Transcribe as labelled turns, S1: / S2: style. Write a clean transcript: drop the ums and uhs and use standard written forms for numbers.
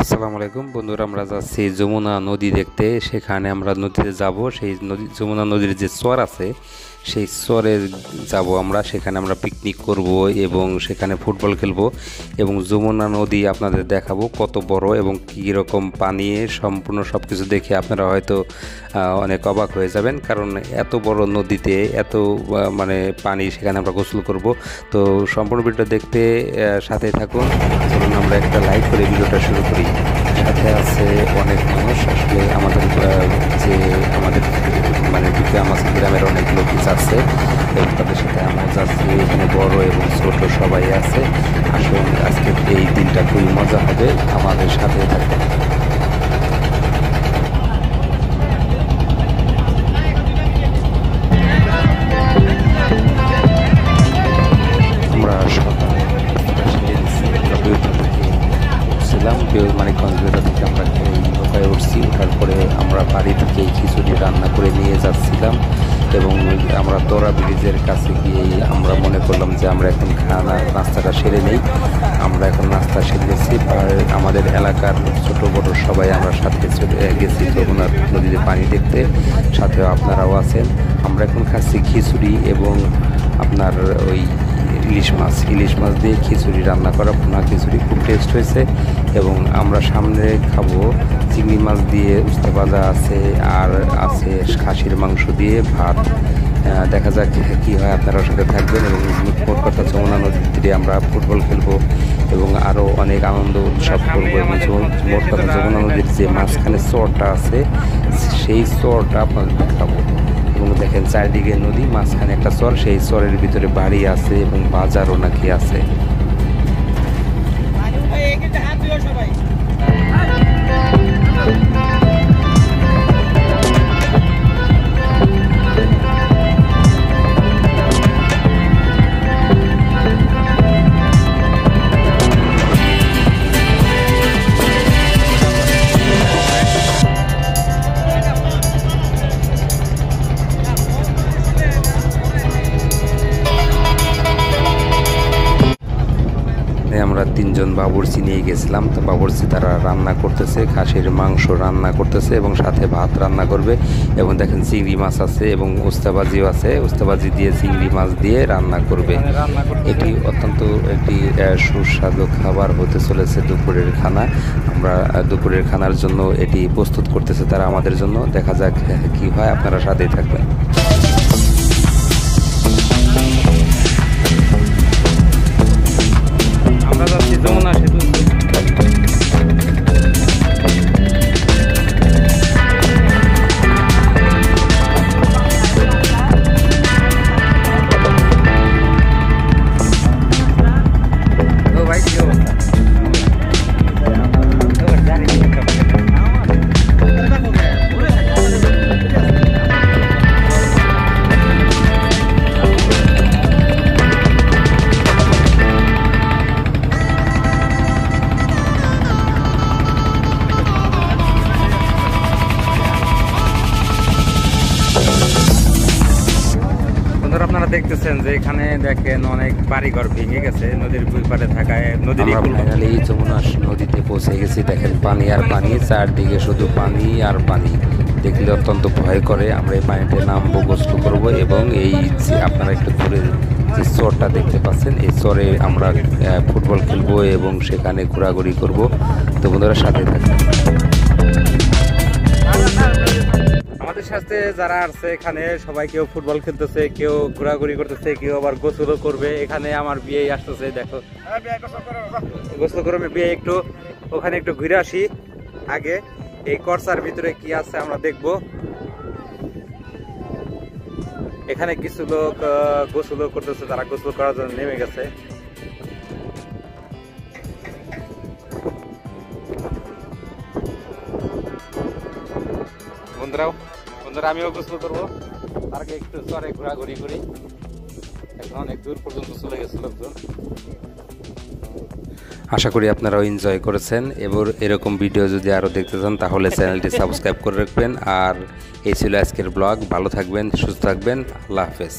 S1: আসসালামু আলাইকুম বন্ধুরা, আমরা যাচ্ছি যমুনা নদী দেখতে। সেখানে আমরা নদীতে যাব। সেই নদী যমুনা নদীর যে চর আছে সেই চরে যাব আমরা। সেখানে আমরা পিকনিক করব এবং সেখানে ফুটবল খেলবো এবং যমুনা নদী আপনাদের দেখাবো কত বড় এবং কী রকম পানি। সম্পূর্ণ সব কিছু দেখে আপনারা হয়তো অনেক অবাক হয়ে যাবেন, কারণ এত বড় নদীতে এত মানে পানি, সেখানে আমরা গোসল করব। তো সম্পূর্ণ ভিডিওটা দেখতে সাথে থাকুন। চলুন আমরা একটা লাইক করে ভিডিওটা শুরু করি। সাথে আছে অনেক মানুষ, আসলে আমাদের যে আমাদের মানে গ্রামের অনেক লোক আছে এবং তাদের সাথে আমরা যাচ্ছি। এখানে বড় এবং ছোট সবাই আছে। আসুন আজকে এই দিনটা খুবই মজা হবে, আমাদের সাথে থাকবে। আমরা সকালে মানিকগঞ্জ বেতা থেকে আমরা নৌকায় উঠছি। ওঠার পরে আমরা বাড়ি থেকে খিচুড়ি রান্না করে নিয়ে যাচ্ছিলাম এবং আমরা তোরা ব্রিজের কাছে গিয়ে আমরা মনে করলাম যে আমরা এখন নাস্তাটা সেরে নেই। আমরা এখন নাস্তা সেরেছি। আর আমাদের এলাকার ছোট বড় সবাই আমরা সাথে গেছি যমুনা নদীতে পানি দেখতে, সাথেও আপনারাও আছেন। আমরা এখন খাচ্ছি খিচুড়ি এবং আপনার ওই ইলিশ মাছ দিয়ে খিচুড়ি রান্না করা, ভুনা খিচুড়ি খুব টেস্ট হয়েছে। এবং আমরা সামনে খাবো চিংড়ি মাছ দিয়ে উস্তা ভাজা আছে, আর আছে খাসির মাংস দিয়ে ভাত। দেখা যাক কী হয়, আপনারা সাথে থাকবেন। এবং মোট কথা যমুনা নদীতে আমরা ফুটবল খেলবো এবং আরও অনেক আনন্দ উৎসব করবো। এবং মোট কথা যমুনা নদীর যে মাঝখানে চরটা আছে সেই চরটা আপনাদের দেখাবো। এবং দেখেন চারিদিকে নদী, মাঝখানে একটা চর, সেই চরের ভিতরে বাড়ি আছে এবং বাজারও নাকি আছে। আমরা তিনজন বাবুর্চি নিয়ে গেছিলাম। তো বাবুর্চি তারা রান্না করতেছে, খাসির মাংস রান্না করতেছে এবং সাথে ভাত রান্না করবে। এবং দেখেন চিংড়ি মাছ আছে এবং উস্তাবাজিও আছে, উস্তাবাজি দিয়ে চিংড়ি মাছ দিয়ে রান্না করবে। এটি অত্যন্ত একটি সুস্বাদু খাবার হতে চলেছে দুপুরের খানা। আমরা দুপুরের খানার জন্য এটি প্রস্তুত করতেছে তারা আমাদের জন্য। দেখা যাক কি হয়, আপনারা সাথেই থাকবেন। আমরা যাচ্ছি যমুনা সেতু। আপনারা দেখতেছেন যে এখানে দেখেন অনেক বাড়িঘর ভেঙে গেছে নদীর দুই পাড়ে থাকায়। ফাইনালি যমুনা নদীতে পৌঁছে গেছি। দেখেন পানি আর পানি, চারদিকে শুধু পানি আর পানি, দেখলে অত্যন্ত ভয় করে। আমরা এই পানিতে নামবো, গোসল করবো এবং এই যে আপনারা একটু দূরে যে চরটা দেখতে পাচ্ছেন, এই চরে আমরা ফুটবল খেলবো এবং সেখানে ঘোরাঘুরি করব। তো বন্ধুরা সাথে থাকবেন। আমাদের সাথে যারা আছে এখানে সবাই, কেউ ফুটবল খেলতেছে, কেউ ঘোরাঘুরি করতেছে, কেউ আবার গোসলও করবে। এখানে আমার বিয়ে আসতেছে, দেখো গোসল করবে বিয়ে। একটু ওখানে একটু ঘুরে আসি আগে, এই করসার ভিতরে কি আছে আমরা দেখবো। এখানে কিছু লোক গোসলও করতেছে, তারা গোসল করার জন্য নেমে গেছে। বন্ধুরা আমিও গোসল করবো, তার আগে একটু চরে ঘোরাঘুরি করি। এখন অনেক দূর পর্যন্ত চলে গেছে লোকজন। আশা করি আপনারাও এনজয় করেছেন। এবার এরকম ভিডিও যদি আরও দেখতে চান তাহলে চ্যানেলটি সাবস্ক্রাইব করে রাখবেন। আর এই ছিল আজকের ব্লগ। ভালো থাকবেন, সুস্থ থাকবেন। আল্লাহ হাফেজ।